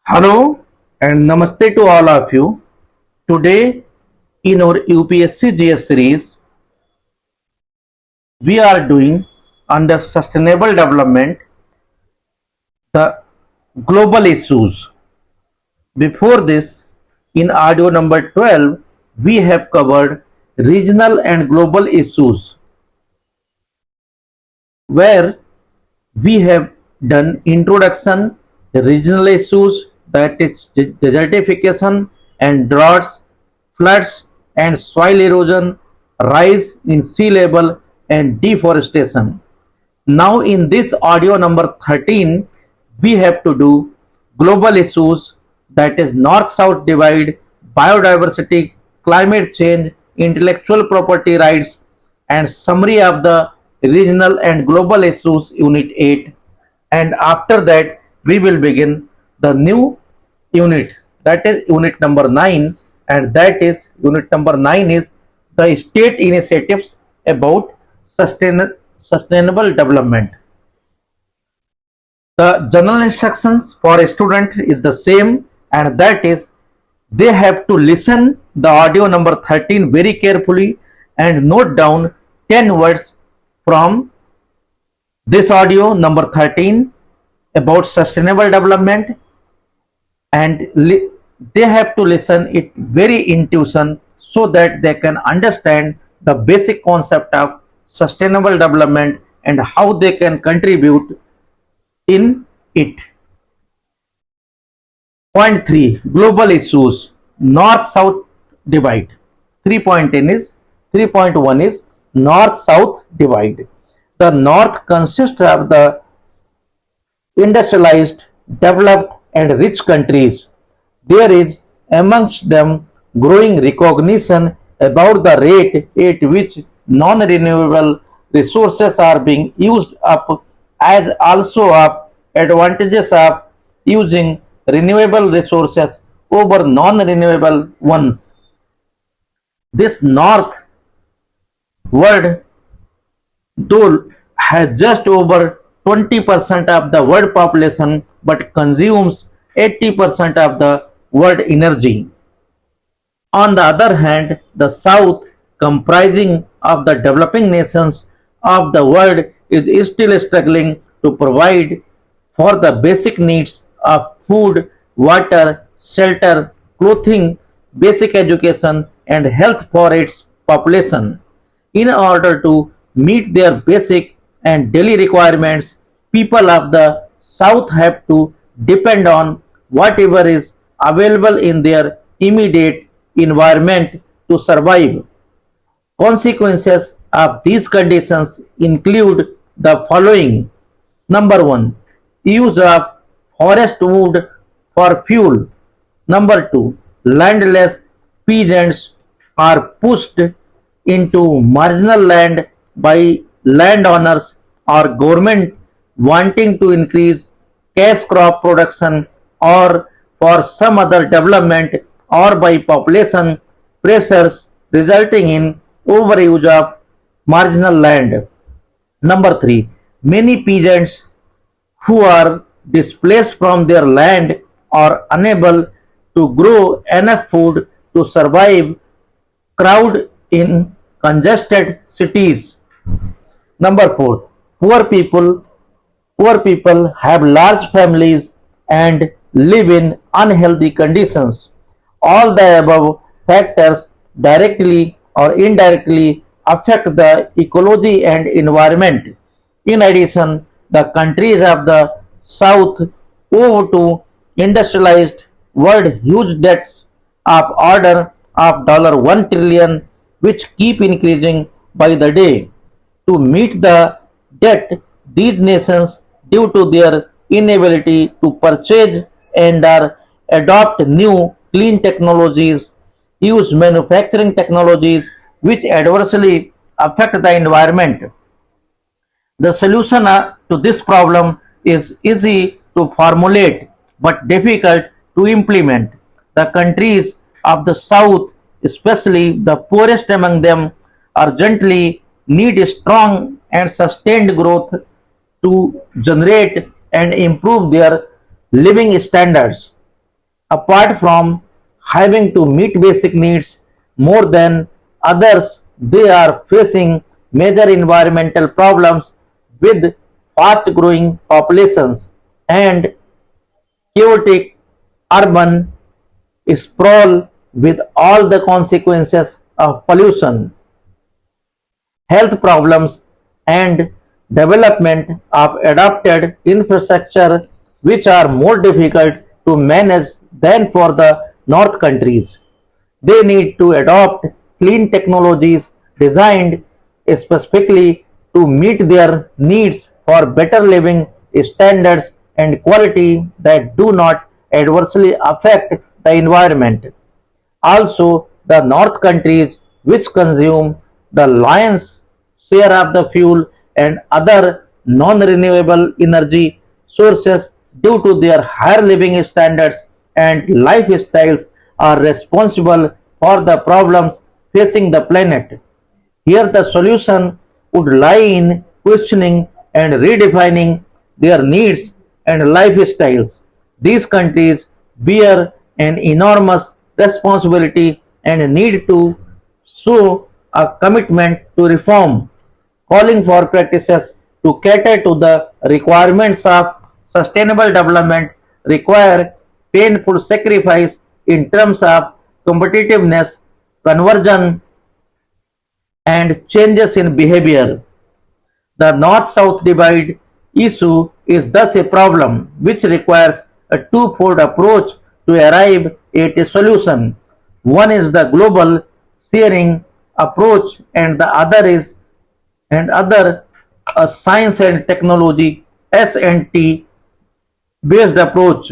Hello and namaste to all of you. Today in our UPSC GS series, we are doing under sustainable development the global issues. Before this, in audio number 12, we have covered regional and global issues where we have done introduction, regional issues that is desertification and droughts, floods and soil erosion, rise in sea level and deforestation. Now in this audio number 13, we have to do global issues that is north-south divide, biodiversity, climate change, intellectual property rights and summary of the regional and global issues unit 8, and after that we will begin the new unit, that is unit number 9, and that is unit number 9 is the state initiatives about sustainable development. The general instructions for a student is the same, and that is they have to listen the audio number 13 very carefully and note down 10 words from this audio number 13 about sustainable development, and they have to listen it very intuition so that they can understand the basic concept of sustainable development and how they can contribute in it. Point 3, global issues, north south divide. 3.1 is north south divide. The north consists of the industrialized, developed and rich countries. There is amongst them growing recognition about the rate at which non-renewable resources are being used up, as also of advantages of using renewable resources over non-renewable ones. This north world though has just over 20% of the world population but consumes 80% of the world energy. On the other hand, the South, comprising of the developing nations of the world, is still struggling to provide for the basic needs of food, water, shelter, clothing, basic education, and health for its population. In order to meet their basic and daily requirements, people of the South have to depend on whatever is available in their immediate environment to survive. Consequences of these conditions include the following. Number 1, use of forest wood for fuel. Number 2, landless peasants are pushed into marginal land by landowners or government wanting to increase cash crop production or for some other development, or by population pressures resulting in overuse of marginal land. Number 3, many peasants who are displaced from their land are unable to grow enough food to survive crowd in congested cities. Number 4, poor people have large families and live in unhealthy conditions. All the above factors directly or indirectly affect the ecology and environment. In addition, the countries of the South owe to industrialized world huge debts of order of $1 trillion, which keep increasing by the day. To meet the debt, these nations, due to their inability to purchase and or adopt new clean technologies, use manufacturing technologies which adversely affect the environment. The solution to this problem is easy to formulate but difficult to implement. The countries of the South, especially the poorest among them, urgently need strong and sustained growth to generate and improve their living standards. Apart from having to meet basic needs more than others, they are facing major environmental problems with fast growing populations and chaotic urban sprawl with all the consequences of pollution, health problems, and development of adapted infrastructure which are more difficult to manage than for the north countries. They need to adopt clean technologies designed specifically to meet their needs for better living standards and quality that do not adversely affect the environment. Also, the north countries which consume the lion's share of the fuel and other non-renewable energy sources due to their higher living standards and lifestyles are responsible for the problems facing the planet. Here the solution would lie in questioning and redefining their needs and lifestyles. These countries bear an enormous responsibility and need to show a commitment to reform, calling for practices to cater to the requirements of sustainable development require painful sacrifice in terms of competitiveness, conversion, and changes in behavior. The north-south divide issue is thus a problem which requires a twofold approach to arrive at a solution. One is the global sharing approach and the other is and other a science and technology S&T based approach.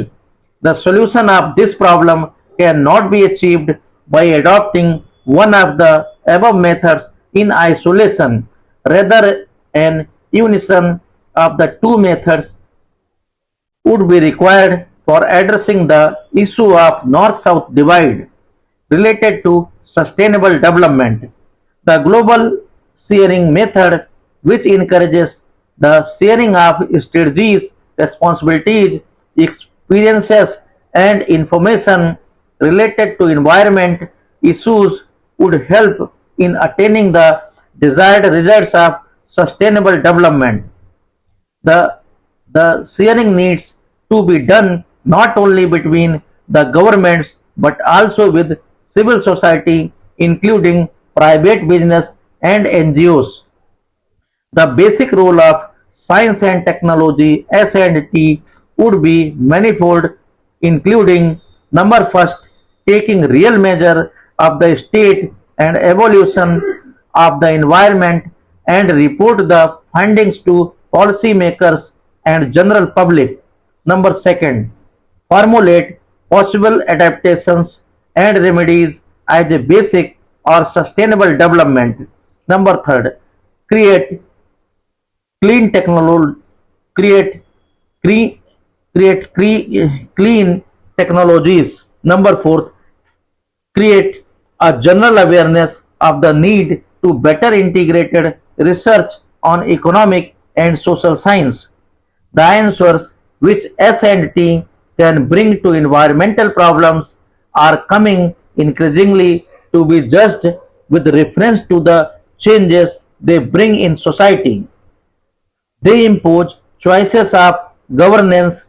The solution of this problem cannot be achieved by adopting one of the above methods in isolation. Rather, an unison of the two methods would be required for addressing the issue of north-south divide related to sustainable development. The global sharing method, which encourages the sharing of strategies, responsibilities, experiences, and information related to environment issues, would help in attaining the desired results of sustainable development. The, the sharing needs to be done not only between the governments but also with civil society, including private business and NGOs. The basic role of science and technology S&T would be manifold, including number first, taking real measure of the state and evolution of the environment and report the findings to policymakers and general public. Number second, formulate possible adaptations and remedies as a basic or sustainable development. Number third, create clean technology, create cre- clean technologies. Number fourth, create a general awareness of the need to better integrated research on economic and social science. The answers which S&T can bring to environmental problems are coming increasingly to be judged with reference to the changes they bring in society. They impose choices of governance,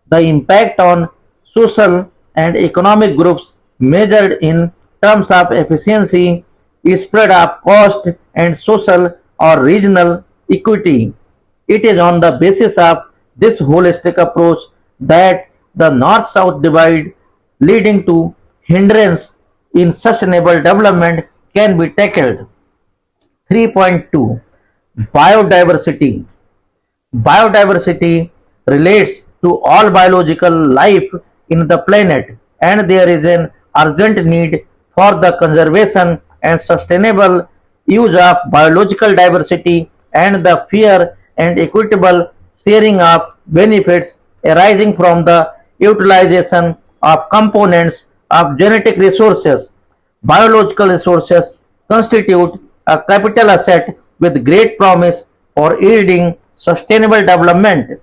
the impact on social and economic groups measured in terms of efficiency, spread of cost, and social or regional equity. It is on the basis of this holistic approach that the north south divide leading to hindrance in sustainable development can be tackled. 3.2 Biodiversity. Biodiversity relates to all biological life in the planet, and there is an urgent need for the conservation and sustainable use of biological diversity and the fair and equitable sharing of benefits arising from the utilization of components of genetic resources. Biological resources constitute a capital asset with great promise for yielding sustainable development.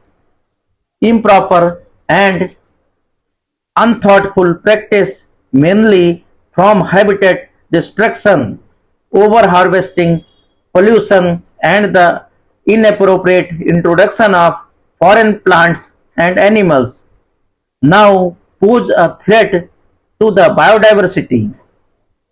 Improper and unthoughtful practice, mainly from habitat destruction, over-harvesting, pollution, and the inappropriate introduction of foreign plants and animals, now pose a threat to the biodiversity.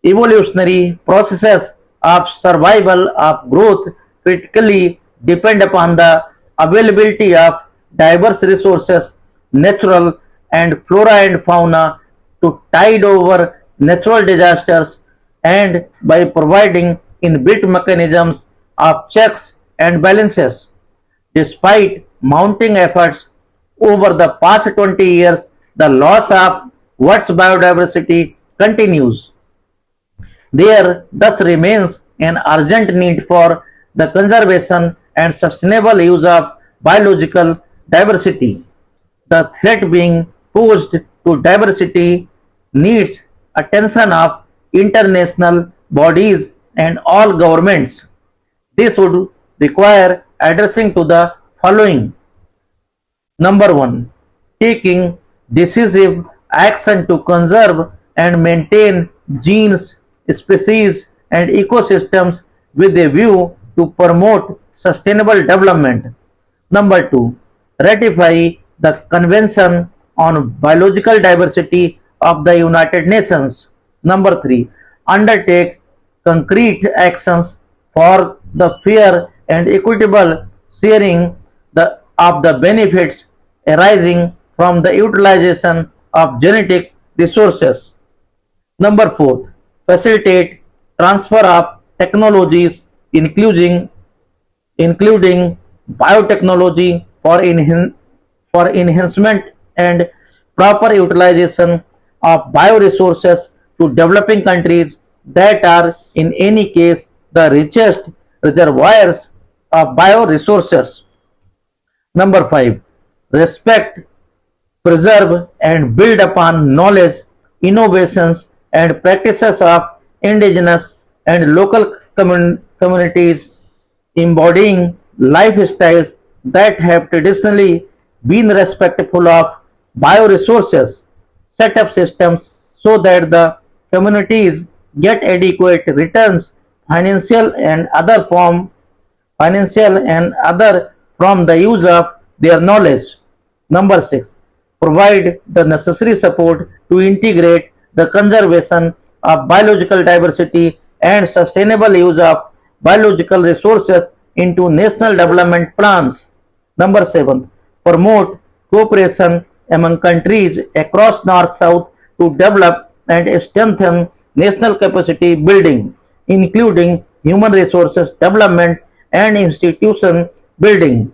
Evolutionary processes of survival of growth critically depend upon the availability of diverse resources, natural and flora and fauna to tide over natural disasters, and by providing inbuilt mechanisms of checks and balances. Despite mounting efforts over the past 20 years, the loss of Earth's biodiversity continues. There thus remains an urgent need for the conservation and sustainable use of biological diversity. The threat being posed to diversity needs attention of international bodies and all governments. This would require addressing to the following. Number one, taking decisive action to conserve and maintain genes, species, and ecosystems with a view to promote sustainable development. Number two, ratify the Convention on Biological Diversity of the United Nations. Number three, undertake concrete actions for the fair and equitable sharing of the benefits arising from the utilization of genetic resources. Number four, facilitate transfer of technologies including biotechnology for enhancement and proper utilization of bioresources to developing countries that are in any case the richest reservoirs of bioresources. Number 5. Respect, preserve and build upon knowledge, innovations and practices of indigenous and local communities, embodying lifestyles that have traditionally been respectful of bioresources. Set up systems so that the communities get adequate returns, financial and other from the use of their knowledge. Number 6. Provide the necessary support to integrate the conservation of biological diversity and sustainable use of biological resources into national development plans. Number 7. Promote cooperation among countries across North-South to develop and strengthen national capacity building, including human resources development and institution building.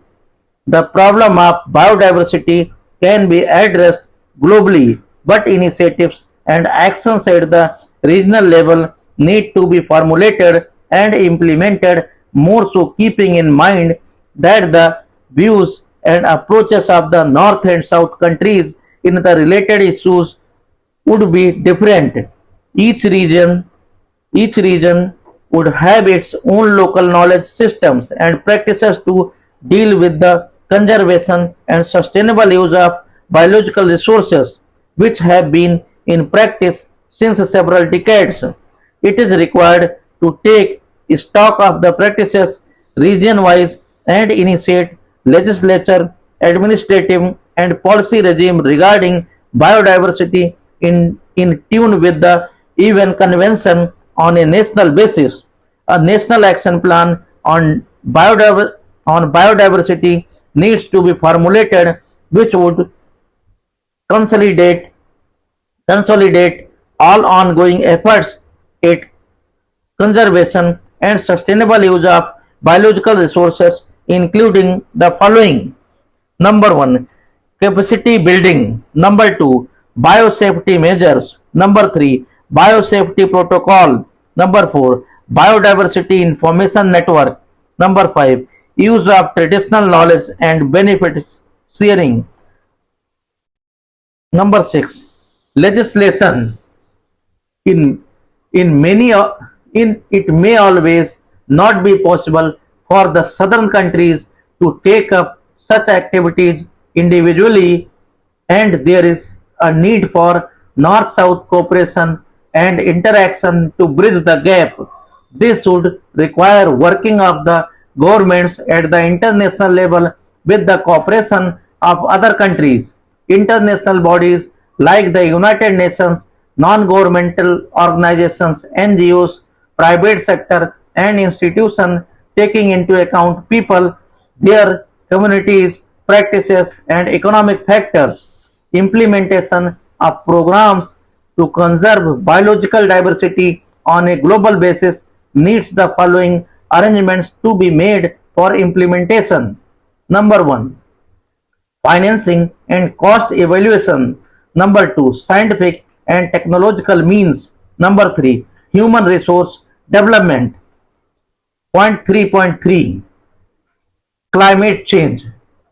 The problem of biodiversity can be addressed globally, but initiatives and actions at the regional level need to be formulated and implemented more so, keeping in mind that the views and approaches of the North and South countries in the related issues would be different. Each region each region would have its own local knowledge systems and practices to deal with the conservation and sustainable use of biological resources, which have been in practice since several decades. It is required to take stock of the practices region wise and initiate legislature, administrative, and policy regime regarding biodiversity in tune with the UN Convention on a national basis. A national action plan on biodiversity needs to be formulated, which would consolidate consolidate all ongoing efforts at conservation and sustainable use of biological resources, including the following. Number 1, capacity building. Number 2, biosafety measures. Number 3, biosafety protocol. Number 4, biodiversity information network. Number 5, use of traditional knowledge and benefits sharing. Number 6, legislation. In in many in it may always not be possible for the southern countries to take up such activities individually, and there is a need for North-South cooperation and interaction to bridge the gap. This would require working of the governments at the international level with the cooperation of other countries. International bodies like the United Nations, non-governmental organizations, NGOs, private sector and institutions taking into account people, their communities, practices and economic factors. Implementation of programs to conserve biological diversity on a global basis needs the following arrangements to be made for implementation. Number 1, financing and cost evaluation. Number 2, scientific and technological means. Number 3, human resource development. Point 3.3, climate change.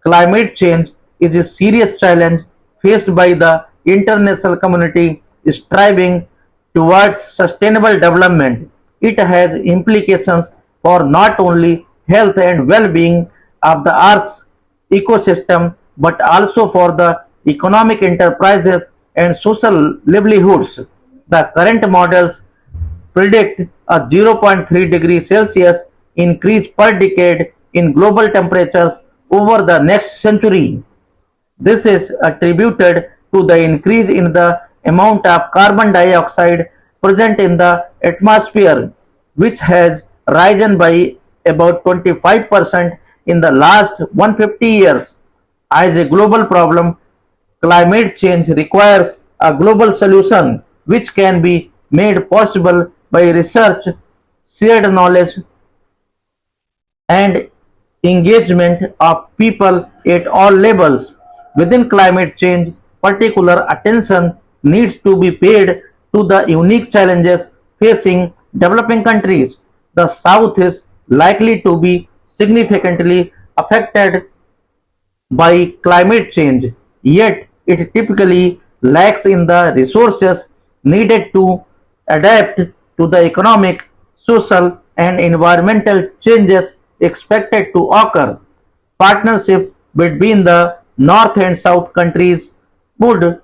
Climate change is a serious challenge faced by the international community striving towards sustainable development. It has implications for not only health and well-being of the Earth's ecosystem but also for the economic enterprises and social livelihoods. The current models predict a 0.3 degree Celsius increase per decade in global temperatures over the next century. This is attributed to the increase in the amount of carbon dioxide present in the atmosphere, which has risen by about 25% in the last 150 years. As a global problem, climate change requires a global solution which can be made possible by research, shared knowledge, and engagement of people at all levels. Within climate change, particular attention needs to be paid to the unique challenges facing developing countries. The South is likely to be significantly affected by climate change, yet it typically lacks in the resources needed to adapt to the economic, social, and environmental changes expected to occur. Partnership between the North and South countries would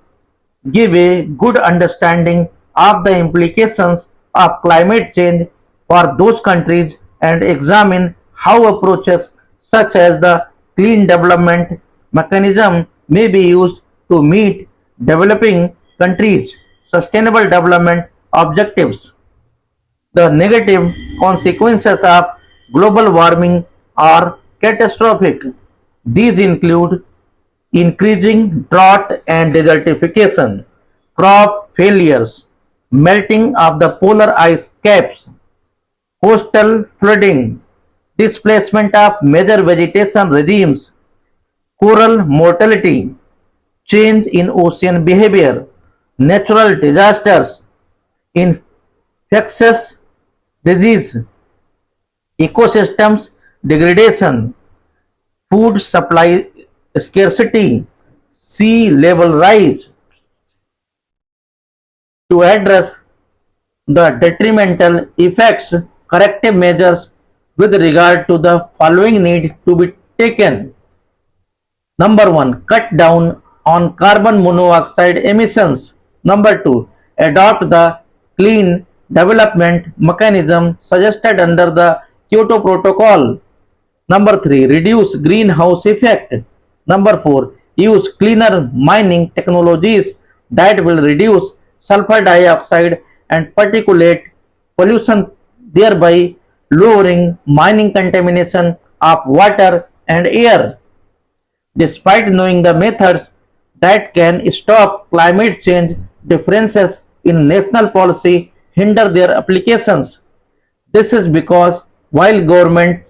give a good understanding of the implications of climate change for those countries and examine how approaches such as the clean development mechanism may be used to meet developing countries' sustainable development objectives. The negative consequences of global warming are catastrophic. These include increasing drought and desertification, crop failures, melting of the polar ice caps, coastal flooding, displacement of major vegetation regimes, coral mortality, change in ocean behavior, natural disasters, infectious disease, ecosystems degradation, food supply scarcity, sea level rise. To address the detrimental effects, corrective measures with regard to the following need to be taken. Number 1, cut down on carbon monoxide emissions. Number 2, adopt the clean development mechanism suggested under the Kyoto Protocol. Number 3, reduce greenhouse effect. Number 4, use cleaner mining technologies that will reduce sulfur dioxide and particulate pollution, thereby lowering mining contamination of water and air. Despite knowing the methods that can stop climate change, differences in national policy hinder their applications. This is because while governments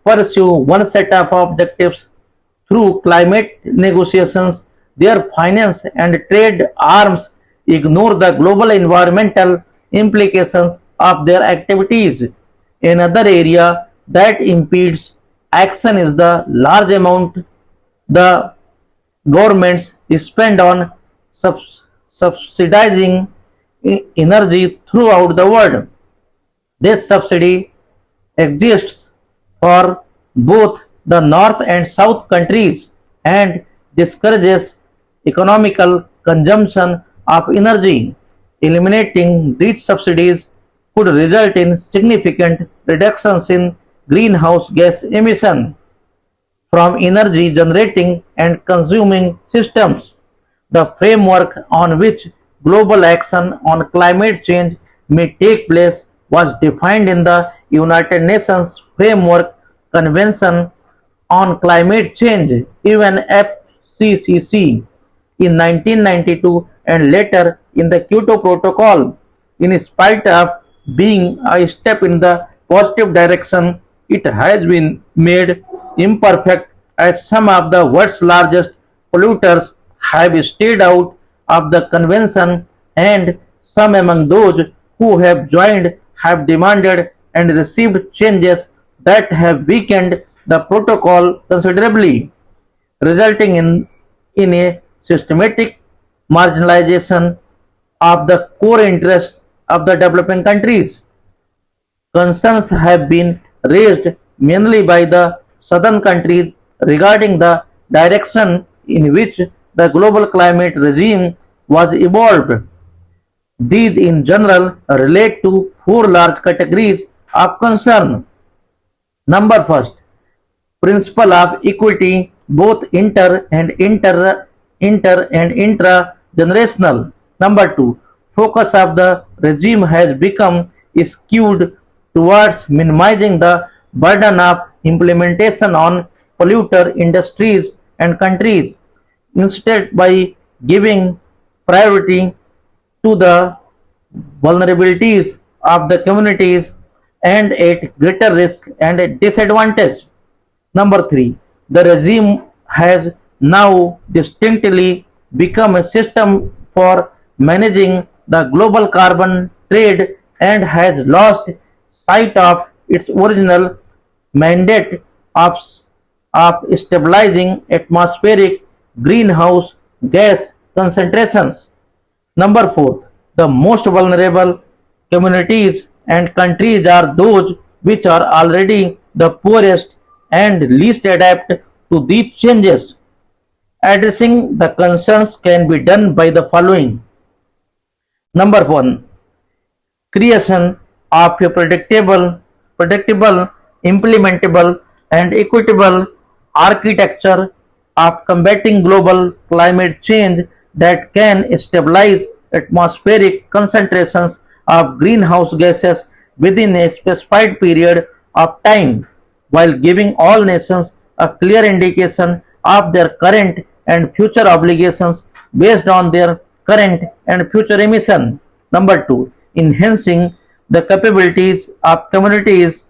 pursue one set of objectives through climate negotiations, their finance and trade arms ignore the global environmental implications of their activities. Another area that impedes action is the large amount the governments spend on subsidizing energy throughout the world. This subsidy exists for both the North and South countries and discourages economical consumption of energy. Eliminating these subsidies could result in significant reductions in greenhouse gas emission from energy generating and consuming systems. The framework on which global action on climate change may take place was defined in the United Nations Framework Convention on Climate Change (UNFCCC) in 1992 and later in the Kyoto Protocol. In spite of being a step in the positive direction, it has been made imperfect as some of the world's largest polluters have stayed out of the convention, and some among those who have joined have demanded and received changes that have weakened the protocol considerably, resulting in a systematic marginalization of the core interests of the developing countries. Concerns have been raised mainly by the southern countries regarding the direction in which the global climate regime was evolved. These in general relate to four large categories of concern. Number first, principle of equity, both inter and intra generational. Number two, focus of the regime has become skewed towards minimizing the burden of implementation on polluter industries and countries, instead by giving priority to the vulnerabilities of the communities and at greater risk and disadvantage. Number three, the regime has now distinctly become a system for managing the global carbon trade and has lost sight of its original mandate of, of stabilizing atmospheric greenhouse gas concentrations. Number four, the most vulnerable communities and countries are those which are already the poorest and least adapt to these changes. Addressing the concerns can be done by the following. Number one, creation of a predictable, implementable, and equitable architecture of combating global climate change that can stabilize atmospheric concentrations of greenhouse gases within a specified period of time, while giving all nations a clear indication of their current and future obligations based on their current and future emission. Number two, enhancing the capabilities of communities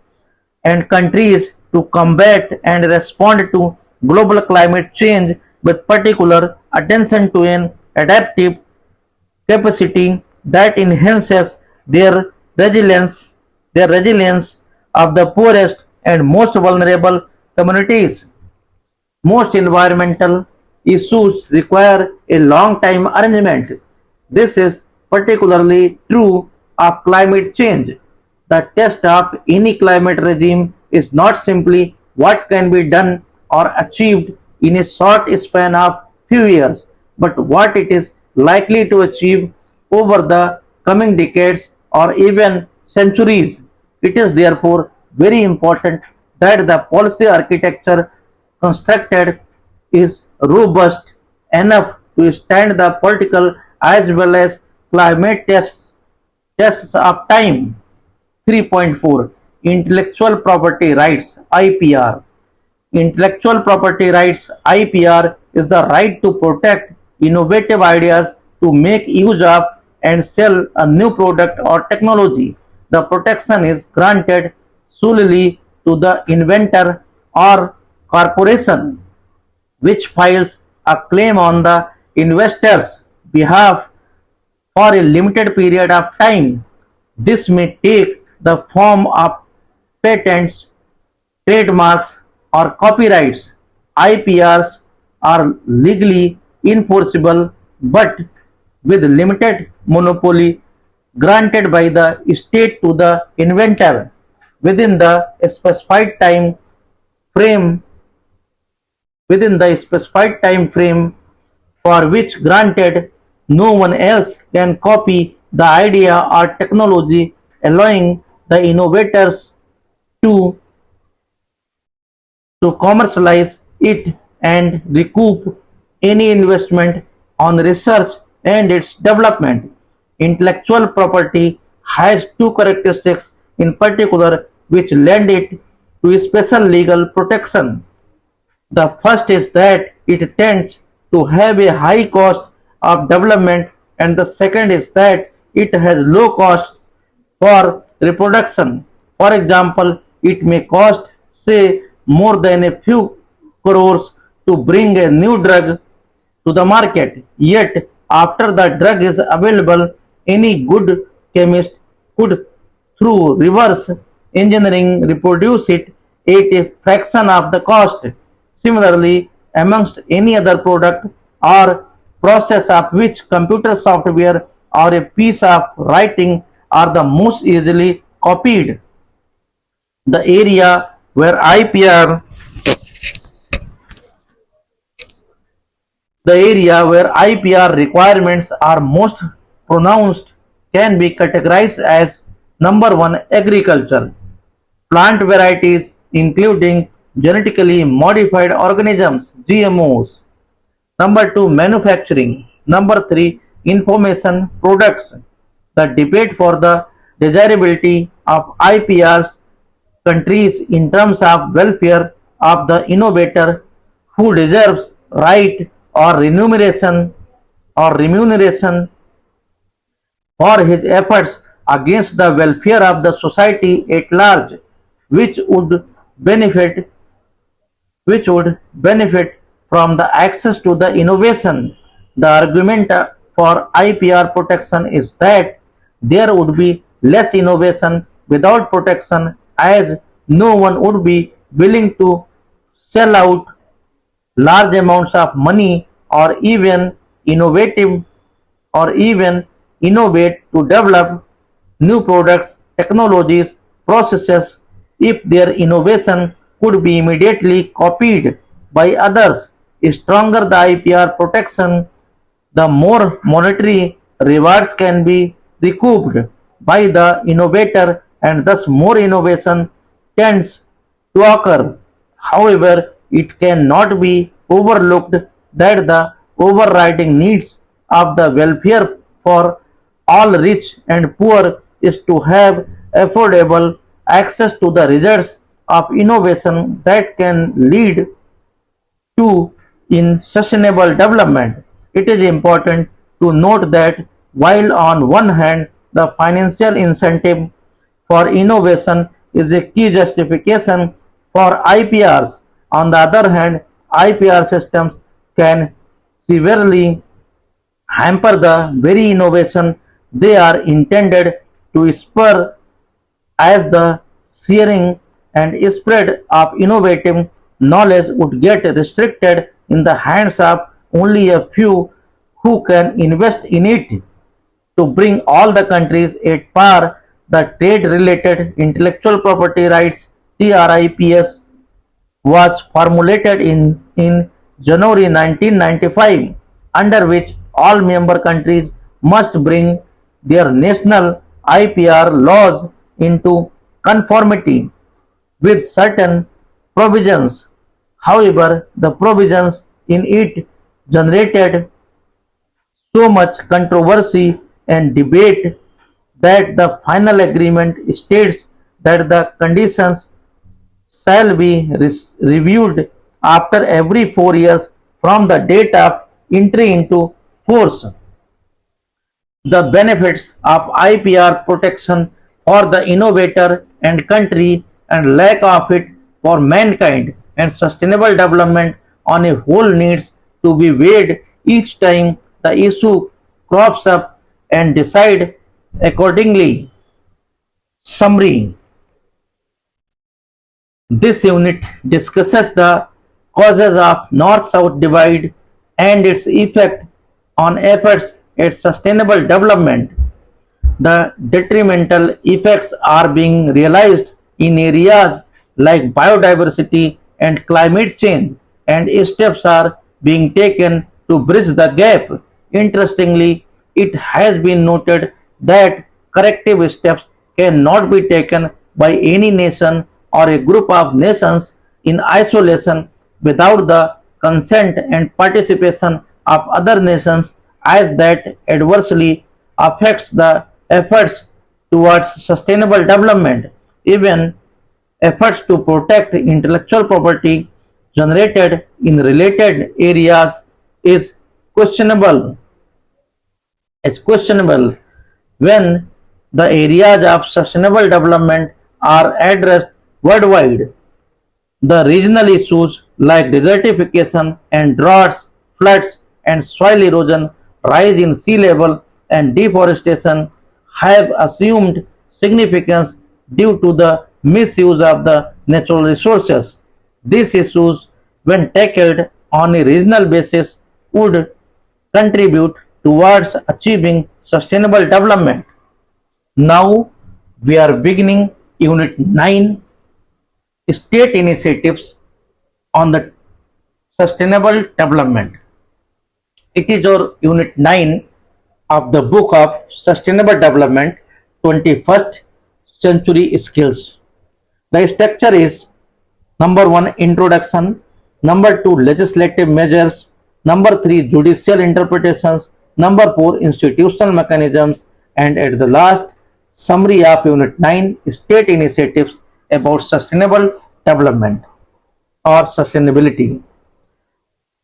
and countries to combat and respond to global climate change with particular attention to an adaptive capacity that enhances their resilience of the poorest and most vulnerable communities. Most environmental issues require a long-time arrangement. This is particularly true of climate change. The test of any climate regime is not simply what can be done or achieved in a short span of few years, but what it is likely to achieve over the coming decades or even centuries. It is therefore very important that the policy architecture constructed is robust enough to stand the political as well as climate tests of time. 3.4, Intellectual Property Rights (IPR). Intellectual property rights (IPR) is the right to protect innovative ideas, to make use of and sell a new product or technology. The protection is granted solely to the inventor or corporation which files a claim on the investor's behalf for a limited period of time. This may take the form of patents, trademarks, or copyrights. IPRs are legally enforceable but with limited monopoly granted by the state to the inventor within the specified frame within the specified time frame for which granted no one else can copy the idea or technology, allowing the innovators to commercialize it and recoup any investment on research and its development. Intellectual property has two characteristics in particular which lend it to special legal protection. The first is that it tends to have a high cost of development, and the second is that it has low costs for reproduction. For example, it may cost, say, more than a few crores to bring a new drug to the market. Yet, after the drug is available, any good chemist could, through reverse engineering, reproduce it at a fraction of the cost. Similarly, amongst any other product or process of which computer software or a piece of writing are the most easily copied. The area where IPR The area where IPR requirements are most pronounced can be categorized as number 1 agriculture, plant varieties including genetically modified organisms GMOs, number 2 manufacturing, number 3 information products. The debate for the desirability of IPRs countries in terms of welfare of the innovator who deserves right or remuneration for his efforts against the welfare of the society at large, which would benefit from the access to the innovation. The argument for IPR protection is that there would be less innovation without protection, as no one would be willing to sell out large amounts of money innovative or even innovate to develop new products, technologies, processes if their innovation could be immediately copied by others. Stronger the IPR protection, the more monetary rewards can be recouped by the innovator, and thus more innovation tends to occur. However, it cannot be overlooked that the overriding needs of the welfare for all rich and poor is to have affordable access to the results of innovation that can lead to in sustainable development. It is important to note that while on one hand the financial incentive for innovation is a key justification for IPRs, on the other hand, IPR systems can severely hamper the very innovation they are intended to spur, as the sharing and spread of innovative knowledge would get restricted in the hands of only a few who can invest in it. To bring all the countries at par, the Trade Related Intellectual Property Rights (TRIPS) was formulated in January 1995, under which all member countries must bring their national IPR laws into conformity with certain provisions. However, the provisions in it generated so much controversy and debate that the final agreement states that the conditions shall be reviewed after every 4 years from the date of entry into force. The benefits of IPR protection for the innovator and country, and lack of it for mankind and sustainable development on a whole, needs to be weighed each time the issue crops up and decide accordingly. Summary: this unit discusses the causes of North-South divide and its effect on efforts at sustainable development. The detrimental effects are being realized in areas like biodiversity and climate change, and steps are being taken to bridge the gap. Interestingly, it has been noted that corrective steps cannot be taken by any nation or a group of nations in isolation without the consent and participation of other nations, as that adversely affects the efforts towards sustainable development. Even efforts to protect intellectual property generated in related areas is questionable questionable when the areas of sustainable development are addressed worldwide. The regional issues like desertification and droughts, floods, and soil erosion, rise in sea level, and deforestation have assumed significance due to the misuse of the natural resources. These issues, when tackled on a regional basis, would contribute towards achieving sustainable development. Now we are beginning Unit 9, State Initiatives on the Sustainable Development. It is our Unit 9 of the Book of Sustainable Development, 21st Century Skills. The structure is: number 1, Introduction; number 2, Legislative Measures; number 3, Judicial Interpretations; number 4, Institutional Mechanisms; and at the last, summary of Unit 9, State Initiatives about Sustainable Development or Sustainability.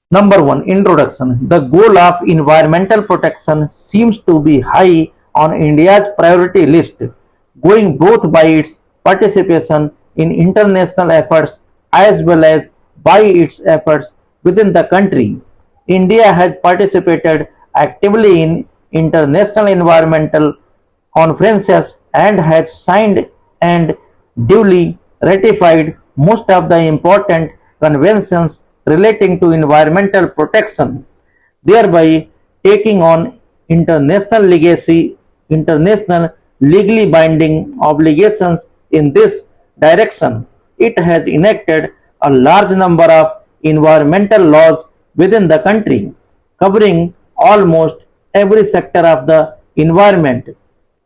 Number 1, Introduction. The goal of environmental protection seems to be high on India's priority list, going both by its participation in international efforts as well as by its efforts within the country. India has participated actively in international environmental conferences and has signed and duly ratified most of the important conventions relating to environmental protection, thereby taking on international legally binding obligations in this direction. It has enacted a large number of environmental laws within the country, covering almost every sector of the environment.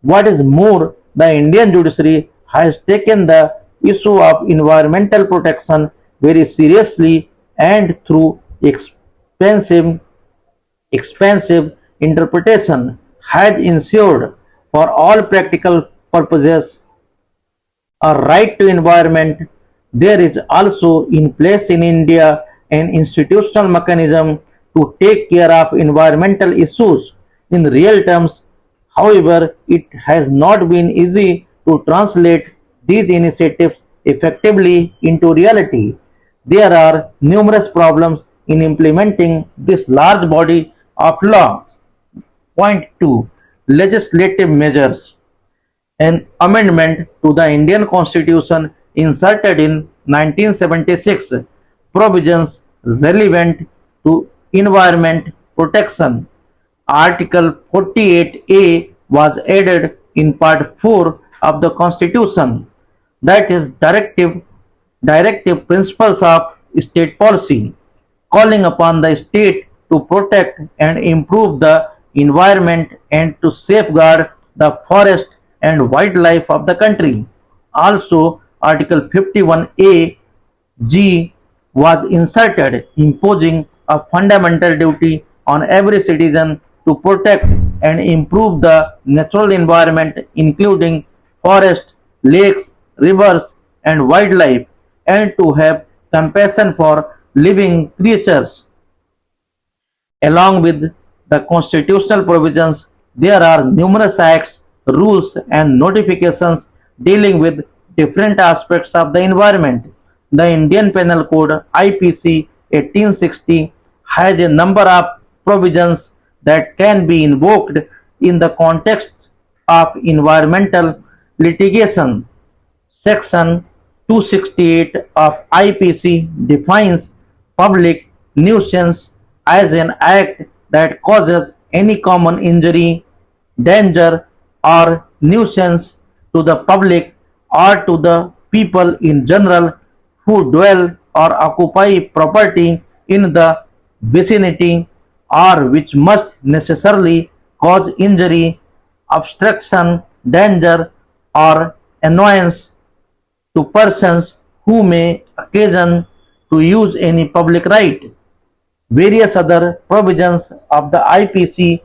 What is more, the Indian judiciary has taken the issue of environmental protection very seriously and through expensive interpretation has ensured for all practical purposes a right to environment. There is also in place in India an institutional mechanism to take care of environmental issues in real terms. However, it has not been easy to translate these initiatives effectively into reality. There are numerous problems in implementing this large body of law. Point 2, Legislative Measures. An amendment to the Indian Constitution inserted in 1976 provisions relevant to environment protection. Article 48A was added in Part 4 of the Constitution, that is directive principles of state policy, calling upon the state to protect and improve the environment and to safeguard the forest and wildlife of the country. Also, Article 51A G was inserted, imposing a fundamental duty on every citizen to protect and improve the natural environment, including forests, lakes, rivers, and wildlife, and to have compassion for living creatures. Along with the constitutional provisions, there are numerous acts, rules, and notifications dealing with different aspects of the environment. The Indian Penal Code IPC 1860 has a number of provisions that can be invoked in the context of environmental litigation. Section 268 of IPC defines public nuisance as an act that causes any common injury, danger, or nuisance to the public or to the people in general who dwell or occupy property in the vicinity or which must necessarily cause injury, obstruction, danger, or annoyance to persons who may occasion to use any public right. Various other provisions of the IPC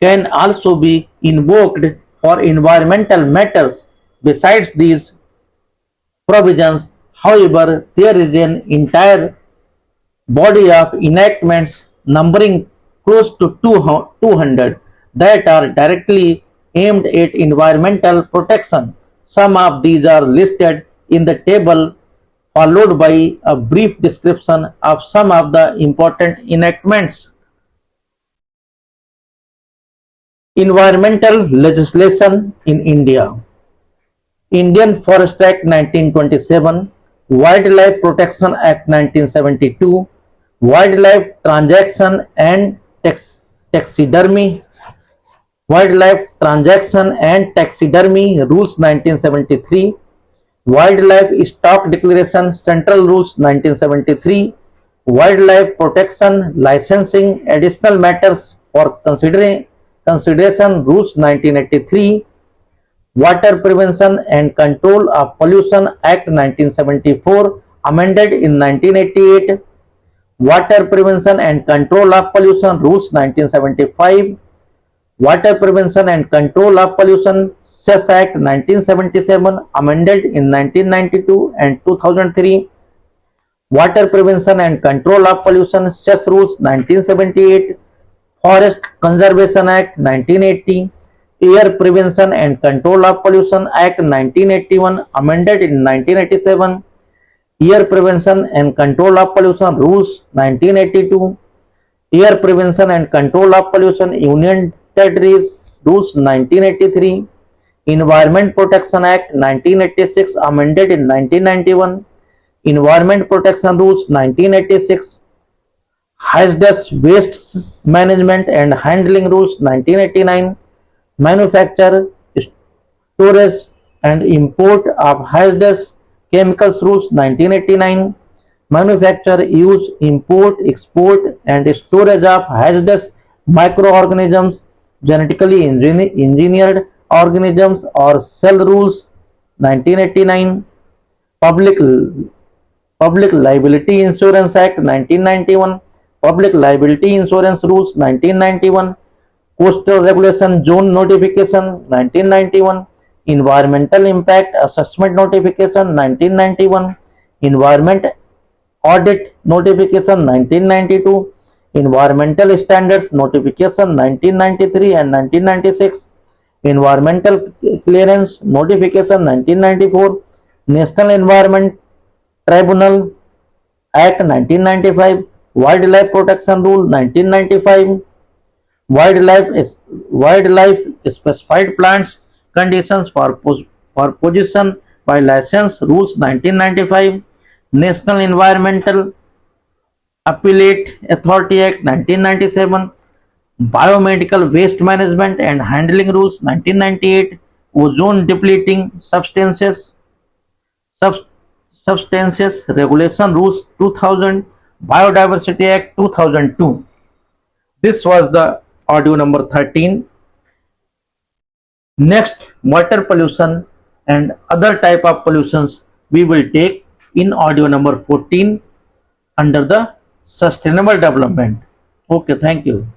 can also be invoked for environmental matters. Besides these provisions, however, there is an entire body of enactments numbering close to 200 that are directly aimed at environmental protection. Some of these are listed in the table, followed by a brief description of some of the important enactments. Environmental legislation in India. Indian Forest Act 1927, Wildlife Protection Act 1972, Wildlife Transaction and Taxidermy, Wildlife Transaction and Taxidermy Rules 1973, Wildlife Stock Declaration Central Rules 1973, Wildlife Protection Licensing Additional Matters for Consideration Rules 1983, Water Prevention and Control of Pollution Act 1974 amended in 1988, Water Prevention and Control of Pollution Rules 1975, Water Prevention and Control of Pollution Cess Act 1977 amended in 1992 and 2003, Water Prevention and Control of Pollution Cess Rules 1978, Forest Conservation Act 1980, Air Prevention and Control of Pollution Act 1981 amended in 1987, Air Prevention and Control of Pollution Rules 1982, Air Prevention and Control of Pollution Union Territories Rules 1983, Environment Protection Act 1986 amended in 1991, Environment Protection Rules 1986, Hazardous Waste Management and Handling Rules 1989, Manufacture, Storage and Import of Hazardous Chemicals Rules 1989, Manufacture, Use, Import, Export and Storage of Hazardous Microorganisms, Genetically Engineered Organisms or Cell Rules 1989, Public Liability Insurance Act 1991, Public Liability Insurance Rules 1991, Coastal Regulation Zone Notification 1991, Environmental Impact Assessment Notification 1991, Environment Audit Notification 1992, Environmental Standards Notification 1993 and 1996, Environmental Clearance Notification 1994, National Environment Tribunal Act 1995, Wildlife Protection Rule 1995, Wildlife Specified Plants Conditions for Possession by License Rules 1995, National Environmental Appellate Authority Act 1997, Biomedical Waste Management and Handling Rules 1998, Ozone Depleting Substances Regulation Rules 2000, Biodiversity Act 2002. This was the audio number 13. Next, water pollution and other type of pollutions we will take in audio number 14 under the sustainable development. Okay, thank you.